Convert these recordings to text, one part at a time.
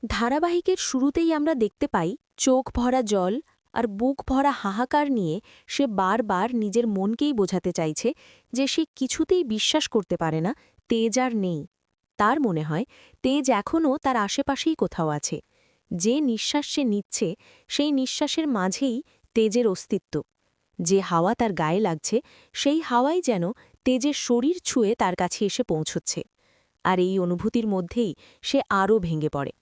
ধারাবাহিকের শুরুতেই আমরা দেখতে পাই চোখ ভরা জল আর বুক ভরা হাহাকার নিয়ে সে বারবার নিজের মনকেই বোঝাতে চাইছে যে সে কিছুতেই বিশ্বাস করতে পারে না তেজ আর নেই। তার মনে হয় তেজ এখনও তার আশেপাশেই কোথাও আছে। যে নিঃশ্বাস সে নিচ্ছে সেই নিঃশ্বাসের মাঝেই তেজের অস্তিত্ব। যে হাওয়া তার গায়ে লাগছে সেই হাওয়াই যেন তেজের শরীর ছুঁয়ে তার কাছে এসে পৌঁছচ্ছে। আর এই অনুভূতির মধ্যেই সে আরও ভেঙে পড়ে।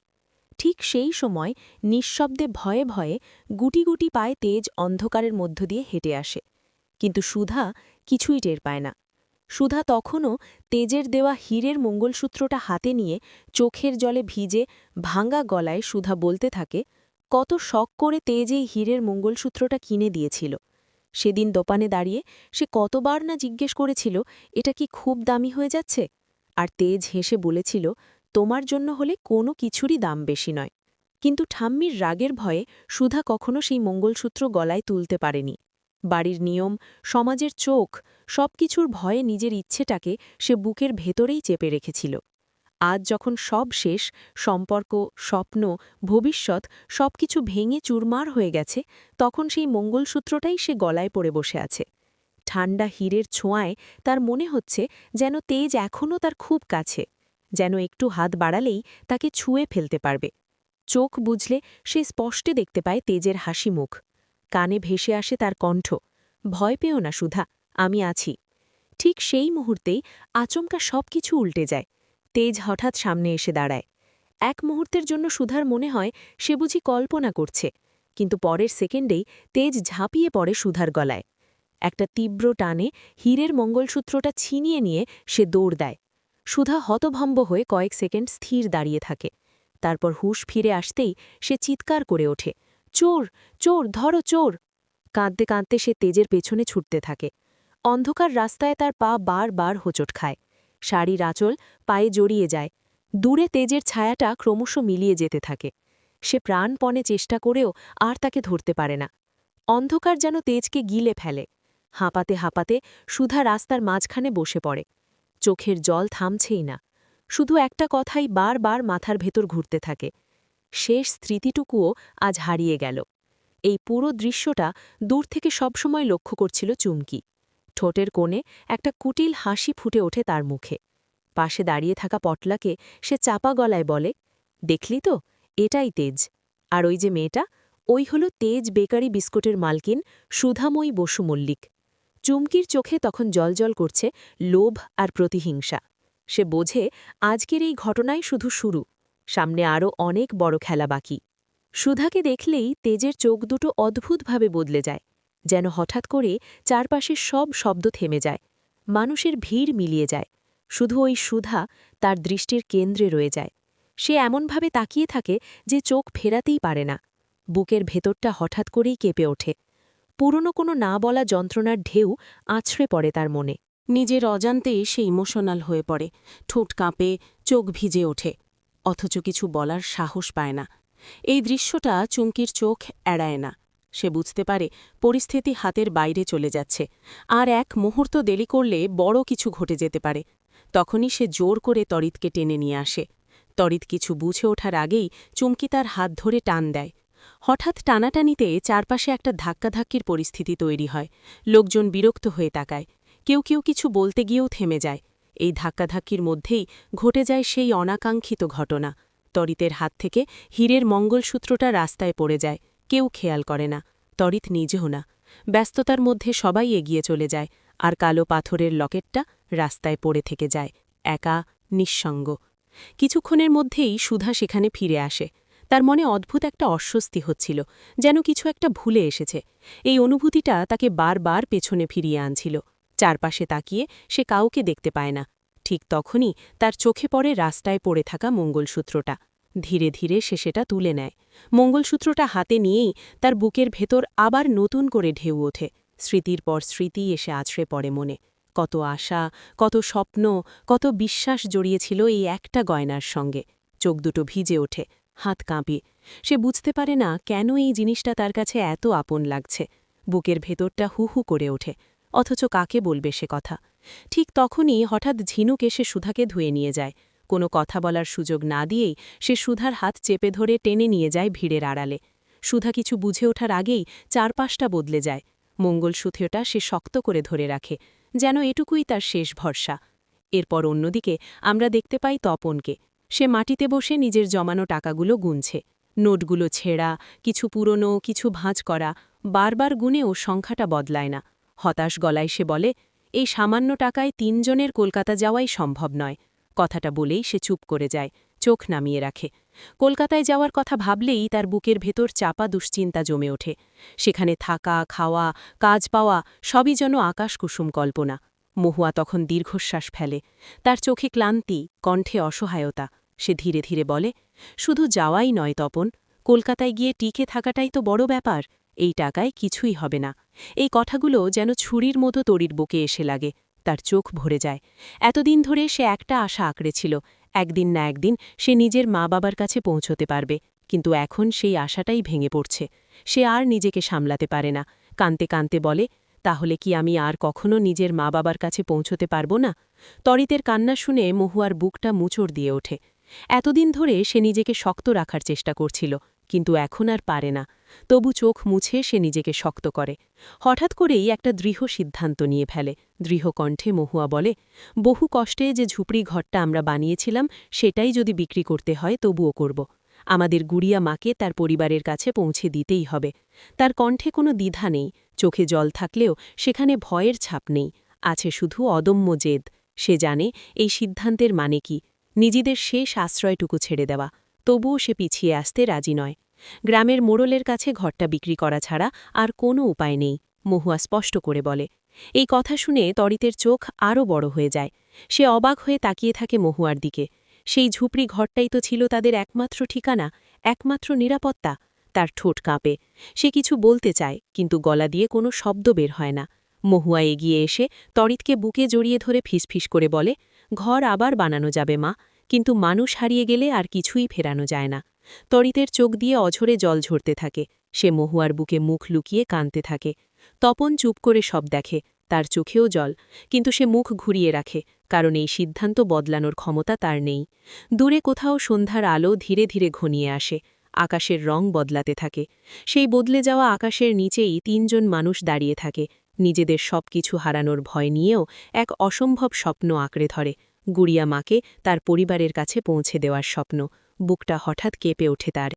ঠিক সেই সময় নিঃশব্দে ভয়ে ভয়ে গুটি গুটি পায়ে তেজ অন্ধকারের মধ্য দিয়ে হেঁটে আসে। কিন্তু সুধা কিছুই টের পায় না। সুধা তখনও তেজের দেওয়া হীরের মঙ্গলসূত্রটা হাতে নিয়ে চোখের জলে ভিজে ভাঙা গলায় সুধা বলতে থাকে, কত শখ করে তেজ এই হীরের মঙ্গলসূত্রটা কিনে দিয়েছিল। সেদিন দোকানে দাঁড়িয়ে সে কতবার না জিজ্ঞেস করেছিল, এটা কি খুব দামি হয়ে যাচ্ছে? আর তেজ হেসে বলেছিল, তোমার জন্য হলে কোনো কিছুরই দাম বেশি নয়। কিন্তু ঠাম্মির রাগের ভয়ে সুধা কখনো সেই মঙ্গলসূত্র গলায় তুলতে পারেনি। বাড়ির নিয়ম, সমাজের চোখ, সবকিছুর ভয়ে নিজের ইচ্ছেটাকে সে বুকের ভেতরেই চেপে রেখেছিল। আজ যখন সব শেষ, সম্পর্ক, স্বপ্ন, ভবিষ্যৎ সবকিছু ভেঙে চুরমার হয়ে গেছে, তখন সেই মঙ্গলসূত্রটাই সে গলায় পড়ে বসে আছে। ঠান্ডা হীরের ছোঁয়ায় তার মনে হচ্ছে যেন তেজ এখনও তার খুব কাছে, যেন একটু হাত বাড়ালেই তাকে ছুঁয়ে ফেলতে পারবে। চোখ বুঝলে সে স্পষ্টে দেখতে পায় তেজের হাসি মুখ। কানে ভেসে আসে তার কণ্ঠ, ভয় পেও না সুধা, আমি আছি। ঠিক সেই মুহূর্তেই আচমকা সবকিছু উল্টে যায়। তেজ হঠাৎ সামনে এসে দাঁড়ায়। এক মুহূর্তের জন্য সুধার মনে হয় সে বুঝি কল্পনা করছে, কিন্তু পরের সেকেন্ডেই তেজ ঝাঁপিয়ে পড়ে সুধার গলায়। একটা তীব্র টানে হীরের মঙ্গলসূত্রটা ছিনিয়ে নিয়ে সে দৌড় দেয়। সুধা হতভম্ব হয়ে কয়েক সেকেন্ড স্থির দাঁড়িয়ে থাকে। তারপর হুঁশ ফিরে আসতেই সে চিৎকার করে ওঠে, চোর, চোর, ধরো চোর! কাঁদতে কাঁদতে সে তেজের পেছনে ছুটতে থাকে। অন্ধকার রাস্তায় তার পা বারবার হোঁচট খায়। শাড়ির আঁচল পায়ে জড়িয়ে যায়। দূরে তেজের ছায়াটা ক্রমশ মিলিয়ে যেতে থাকে। সে প্রাণপণে চেষ্টা করেও আর তাকে ধরতে পারে না। অন্ধকার যেন তেজকে গিলে ফেলে। হাঁপাতে হাঁপাতে সুধা রাস্তার মাঝখানে বসে পড়ে। চোখের জল থামছেই না। শুধু একটা কথাই বারবার মাথার ভেতর ঘুরতে থাকে, শেষ স্মৃতিটুকুও আজ হারিয়ে গেল। এই পুরো দৃশ্যটা দূর থেকে সবসময় লক্ষ্য করছিল চুমকি। ঠোঁটের কোণে একটা কুটিল হাসি ফুটে ওঠে তার মুখে। পাশে দাঁড়িয়ে থাকা পটলাকে সে চাপা গলায় বলে, দেখলি তো, এটাই তেজ। আর ওই যে মেয়েটা, ওই হলো তেজ বেকারি বিস্কুটের মালকিন সুধাময়ী বসু মল্লিক। চুমকির চোখে তখন জলজল করছে লোভ আর প্রতিহিংসা। সে বোঝে আজকের এই ঘটনাই শুধু শুরু, সামনে আরও অনেক বড় খেলা বাকি। সুধাকে দেখলেই তেজের চোখ দুটো অদ্ভুতভাবে বদলে যায়, যেন হঠাৎ করে চারপাশের সব শব্দ থেমে যায়, মানুষের ভিড় মিলিয়ে যায়। শুধু ওই সুধা তার দৃষ্টির কেন্দ্রে রয়ে যায়। সে এমনভাবে তাকিয়ে থাকে যে চোখ ফেরাতেই পারে না। বুকের ভেতরটা হঠাৎ করেই কেঁপে ওঠে। পুরনো কোনো না বলা যন্ত্রণার ঢেউ আছড়ে পড়ে তার মনে। নিজের অজান্তেই সে ইমোশনাল হয়ে পড়ে, ঠোঁট কাঁপে, চোখ ভিজে ওঠে, অথচ কিছু বলার সাহস পায় না। এই দৃশ্যটা চুমকির চোখ এড়ায় না। সে বুঝতে পারে পরিস্থিতি হাতের বাইরে চলে যাচ্ছে, আর এক মুহূর্ত দেরি করলে বড় কিছু ঘটে যেতে পারে। তখনই সে জোর করে তরিতকে টেনে নিয়ে আসে। তরিত কিছু বুঝে ওঠার আগেই চুমকি তার হাত ধরে টান দেয়। হঠাৎ টানাটানিতে চারপাশে একটা ধাক্কাধাক্কির পরিস্থিতি তৈরি হয়। লোকজন বিরক্ত হয়ে তাকায়। কেউ কেউ কিছু বলতে গিয়েও থেমে যায়। এই ধাক্কাধাক্কির মধ্যেই ঘটে যায় সেই অনাকাঙ্ক্ষিত ঘটনা। তরিতের হাত থেকে হীরের মঙ্গলসূত্রটা রাস্তায় পড়ে যায়। কেউ খেয়াল করে না, তরিত নিজেও না। ব্যস্ততার মধ্যে সবাই এগিয়ে চলে যায়, আর কালো পাথরের লকেটটা রাস্তায় পড়ে থেকে যায়, একা, নিঃসঙ্গ। কিছুক্ষণের মধ্যেই সুধা সেখানে ফিরে আসে। তার মনে অদ্ভুত একটা অস্বস্তি হচ্ছিল, যেন কিছু একটা ভুলে এসেছে। এই অনুভূতিটা তাকে বারবার পেছনে ফিরিয়ে আনছিল। চারপাশে তাকিয়ে সে কাউকে দেখতে পায় না। ঠিক তখনই তার চোখে পড়ে রাস্তায় পড়ে থাকা মঙ্গলসূত্রটা। ধীরে ধীরে সে সেটা তুলে নেয়। মঙ্গলসূত্রটা হাতে নিয়েই তার বুকের ভেতর আবার নতুন করে ঢেউ ওঠে। স্মৃতির পর স্মৃতি এসে আছড়ে পড়ে মনে। কত আশা, কত স্বপ্ন, কত বিশ্বাস জড়িয়েছিল এই একটা গয়নার সঙ্গে। চোখ দুটো ভিজে ওঠে, হাত কাঁপে। সে বুঝতে পারে না কেন এই জিনিসটা তার কাছে এত আপন লাগছে। বুকের ভেতরটা হু হু করে ওঠে, অথচ কাকে বলবে সে কথা। ঠিক তখনই হঠাৎ ঝিনুক এসে সুধাকে ধুয়ে নিয়ে যায়। কোনো কথা বলার সুযোগ না দিয়েই সে সুধার হাত চেপে ধরে টেনে নিয়ে যায় ভিড়ের আড়ালে। সুধা কিছু বুঝে ওঠার আগেই চারপাশটা বদলে যায়। মঙ্গলসূত্রটা সে শক্ত করে ধরে রাখে, যেন এটুকুই তার শেষ ভরসা। এরপর অন্যদিকে আমরা দেখতে পাই তপনকে। সে মাটিতে বসে নিজের জমানো টাকাগুলো গুনছে। নোটগুলো ছেঁড়া, কিছু পুরনো, কিছু ভাঁজ করা, বারবার গুনেও সংখ্যাটা বদলায় না। হতাশ গলায় সে বলে, এই সামান্য টাকায় ৩ জনের কলকাতা যাওয়াই সম্ভব নয়। কথাটা বলেই সে চুপ করে যায়, চোখ নামিয়ে রাখে। কলকাতায় যাওয়ার কথা ভাবলেই তার বুকের ভেতর চাপা দুশ্চিন্তা জমে ওঠে। সেখানে থাকা, খাওয়া, কাজ পাওয়া সবই যেন আকাশকুসুম কল্পনা। মহুয়া তখন দীর্ঘশ্বাস ফেলে। তার চোখে ক্লান্তি, কণ্ঠে অসহায়তা। সে ধীরে ধীরে বলে, শুধু যাওয়াই নয় তপন, কলকাতায় গিয়ে টিকে থাকাটাই তো বড় ব্যাপার। এই টাকায় কিছুই হবে না। এই কথাগুলো যেন ছুরির মতো তরির বুকে এসে লাগে। তার চোখ ভরে যায়। এতদিন ধরে সে একটা আশা আঁকড়েছিল, একদিন না একদিন সে নিজের মা বাবার কাছে পৌঁছতে পারবে। কিন্তু এখন সেই আশাটাই ভেঙে পড়ছে। সে আর নিজেকে সামলাতে পারে না। কাঁদতে কাঁদতে বলে, তাহলে কি আমি আর কখনো নিজের মা বাবার কাছে পৌঁছতে পারব না? তরিতের কান্না শুনে মহুয়ার বুকটা মুচড় দিয়ে ওঠে। এতদিন ধরে সে নিজেকে শক্ত রাখার চেষ্টা করছিল, কিন্তু এখন আর পারে না। তবু চোখ মুছে সে নিজেকে শক্ত করে। হঠাৎ করেই একটা দৃঢ় সিদ্ধান্ত নিয়ে ফেলে। দৃঢ় কণ্ঠে মহুয়া বলে, বহু কষ্টে যে ঝুপড়ি ঘরটা আমরা বানিয়েছিলাম সেটাই যদি বিক্রি করতে হয় তবুও করব। আমাদের গুড়িয়া মাকে তার পরিবারের কাছে পৌঁছে দিতেই হবে। তার কণ্ঠে কোনো দ্বিধা নেই, চোখে জল থাকলেও সেখানে ভয়ের ছাপ নেই, আছে শুধু অদম্য জেদ। সে জানে এই সিদ্ধান্তের মানে কি, নিজেদের শেষ আশ্রয়টুকু ছেড়ে দেওয়া। তবুও সে পিছিয়ে আসতে রাজি নয়। গ্রামের মোড়লের কাছে ঘরটা বিক্রি করা ছাড়া আর কোনো উপায় নেই, মহুয়া স্পষ্ট করে বলে। এই কথা শুনে তরিতের চোখ আরও বড় হয়ে যায়। সে অবাক হয়ে তাকিয়ে থাকে মহুয়ার দিকে। সেই ঝুপড়ি ঘরটাই তো ছিল তাদের একমাত্র ঠিকানা, একমাত্র নিরাপত্তা। তার ঠোঁট কাঁপে। সে কিছু বলতে চায়, কিন্তু গলা দিয়ে কোনো শব্দ বের হয় না। মহুয়া এগিয়ে এসে তরিতকে বুকে জড়িয়ে ধরে ফিসফিস করে বলে, ঘর আবার বানানো যাবে মা, কিন্তু মানুষ হারিয়ে গেলে আর কিছুই ফেরানো যায় না। তরিতের চোখ দিয়ে অঝরে জল ঝরতে থাকে। সে মহুয়ার বুকে মুখ লুকিয়ে কাঁদতে থাকে। তপন চুপ করে সব দেখে, তার চোখেও জল, কিন্তু সে মুখ ঘুরিয়ে রাখে, কারণ এই সিদ্ধান্ত বদলানোর ক্ষমতা তার নেই। দূরে কোথাও সন্ধ্যার আলো ধীরে ধীরে ঘনিয়ে আসে। আকাশের রং বদলাতে থাকে। সেই বদলে যাওয়া আকাশের নিচেই ৩ জন মানুষ দাঁড়িয়ে থাকে। নিজেদের সবকিছু হারানোর ভয় নিয়েও এক অসম্ভব স্বপ্ন আঁকড়ে ধরে, গুড়িয়া মাকে তার পরিবারের কাছে পৌঁছে দেওয়ার স্বপ্ন। বুকটা হঠাৎ কেঁপে ওঠে তার।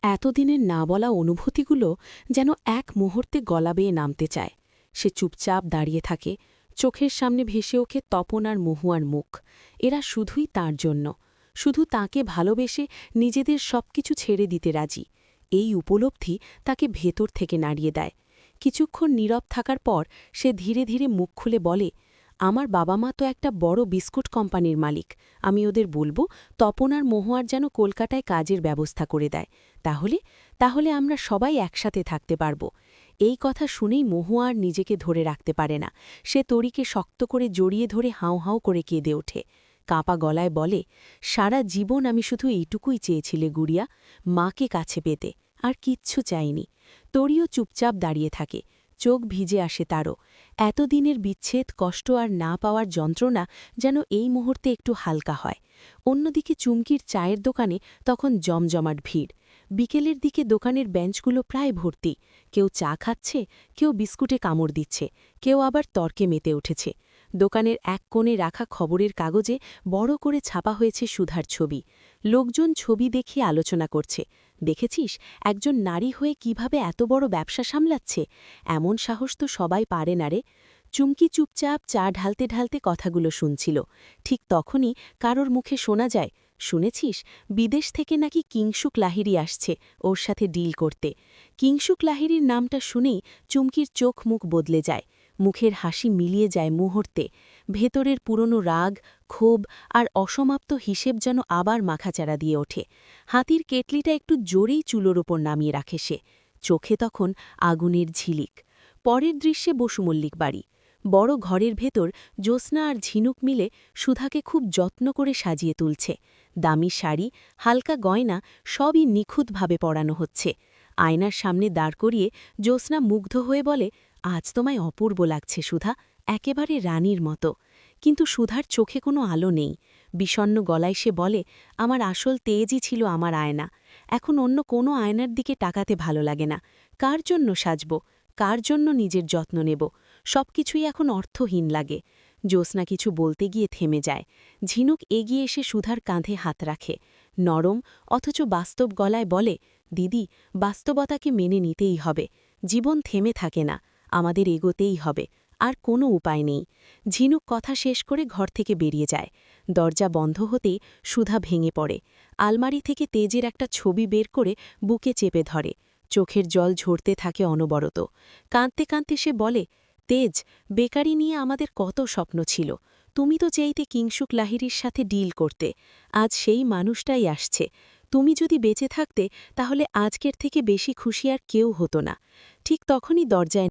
এতদিনের না বলা অনুভূতিগুলো যেন এক মুহূর্তে গলা বেয়ে নামতে চায়। সে চুপচাপ দাঁড়িয়ে থাকে। চোখের সামনে ভেসে ওঠে তপন আর মহুয়ার মুখ। এরা শুধুই তার জন্য, শুধু তাকে ভালোবেসে নিজেদের সবকিছু ছেড়ে দিতে রাজি। এই উপলব্ধি তাকে ভেতর থেকে নাড়িয়ে দেয়। কিছুক্ষণ নীরব থাকার পর সে ধীরে ধীরে মুখ খুলে বলে, আমার বাবা মা তো একটা বড় বিস্কুট কোম্পানির মালিক। আমি ওদের বলবো তপন আর মহুয়ার যেন কলকাতায় কাজের ব্যবস্থা করে দেয়। তাহলে তাহলে আমরা সবাই একসাথে থাকতে পারব। এই কথা শুনেই মহুয়া আর নিজেকে ধরে রাখতে পারে না। সে তরিকে শক্ত করে জড়িয়ে ধরে হাউ হাউ করে কেঁদে ওঠে। কাঁপা গলায় বলে, সারা জীবন আমি শুধু এইটুকুই চেয়েছিলে গুড়িয়া, মাকে কাছে পেতে, আর কিচ্ছু চাইনি। তরিও চুপচাপ দাঁড়িয়ে থাকে। চোখ ভিজে আসে তারও। এতদিনের বিচ্ছেদ, কষ্ট আর না পাওয়ার যন্ত্রণা যেন এই মুহূর্তে একটু হালকা হয়। অন্যদিকে চুমকির চায়ের দোকানে তখন জমজমাট ভিড়। বিকেলের দিকে দোকানের বেঞ্চগুলো প্রায় ভর্তি। কেউ চা খাচ্ছে, কেউ বিস্কুটে কামড় দিচ্ছে, কেউ আবার তর্কে মেতে উঠেছে। দোকানের এক কোণে রাখা খবরের কাগজে বড় করে ছাপা হয়েছে সুধার ছবি। লোকজন ছবি দেখে আলোচনা করছে, দেখেছিস একজন নারী হয়ে কিভাবে এত বড় ব্যবসা সামলাচ্ছে? এমন সাহস তো সবাই পারে না রে। চুমকি চুপচাপ চা ঢালতে ঢালতে কথাগুলো শুনছিল। ঠিক তখনই কারোর মুখে শোনা যায়, শুনেছিস বিদেশ থেকে নাকি কিংশুক লাহিড়ী আসছে ওর সাথে ডিল করতে। কিংশুক লাহিড়ীর নামটা শুনেই চুমকির চোখ মুখ বদলে যায়। মুখের হাসি মিলিয়ে যায় মুহূর্তে। ভেতরের পুরনো রাগ, ক্ষোভ আর অসমাপ্ত হিসেব যেন আবার মাখাচাড়া দিয়ে ওঠে। হাতির কেটলিটা একটু জোরেই চুলোর ওপর নামিয়ে রাখে সে। চোখে তখন আগুনের ঝিলিক। পরের দৃশ্যে বসুমল্লিক বাড়ি। বড় ঘরের ভেতর জ্যোৎস্না আর ঝিনুক মিলে সুধাকে খুব যত্ন করে সাজিয়ে তুলছে। দামি শাড়ি, হালকা গয়না সবই নিখুঁতভাবে পরানো হচ্ছে। আয়নার সামনে দাঁড় করিয়ে জ্যোৎস্না মুগ্ধ হয়ে বলে, আজ তোমায় অপূর্ব লাগছে সুধা, একেবারে রানীর মতো। কিন্তু সুধার চোখে কোনো আলো নেই। বিষণ্ণ গলায় সে বলে, আমার আসল তেজই ছিল আমার আয়না। এখন অন্য কোনো আয়নার দিকে তাকাতে ভালো লাগে না। কার জন্য সাজব, কার জন্য নিজের যত্ন নেব, সবকিছুই এখন অর্থহীন লাগে। জ্যোৎস্না কিছু বলতে গিয়ে থেমে যায়। ঝিনুক এগিয়ে এসে সুধার কাঁধে হাত রাখে, নরম অথচ বাস্তব গলায় বলে, দিদি, বাস্তবতাকে মেনে নিতেই হবে। জীবন থেমে থাকে না, আমাদের এগোতেই হবে, আর কোনো উপায় নেই। ঝিনুক কথা শেষ করে ঘর থেকে বেরিয়ে যায়। দরজা বন্ধ হতেই সুধা ভেঙে পড়ে। আলমারি থেকে তেজের একটা ছবি বের করে বুকে চেপে ধরে। চোখের জল ঝরতে থাকে অনবরত। কাঁদতে কাঁদতে সে বলে, তেজ, বেকারি নিয়ে আমাদের কত স্বপ্ন ছিল। তুমি তো চাইতে কিংসুক লাহিড়ীর সাথে ডিল করতে। আজ সেই মানুষটাই আসছে। তুমি যদি বেঁচে থাকতে তাহলে আজকের থেকে বেশি খুশি আর কেউ হতো না। ঠিক তখনই দরজায়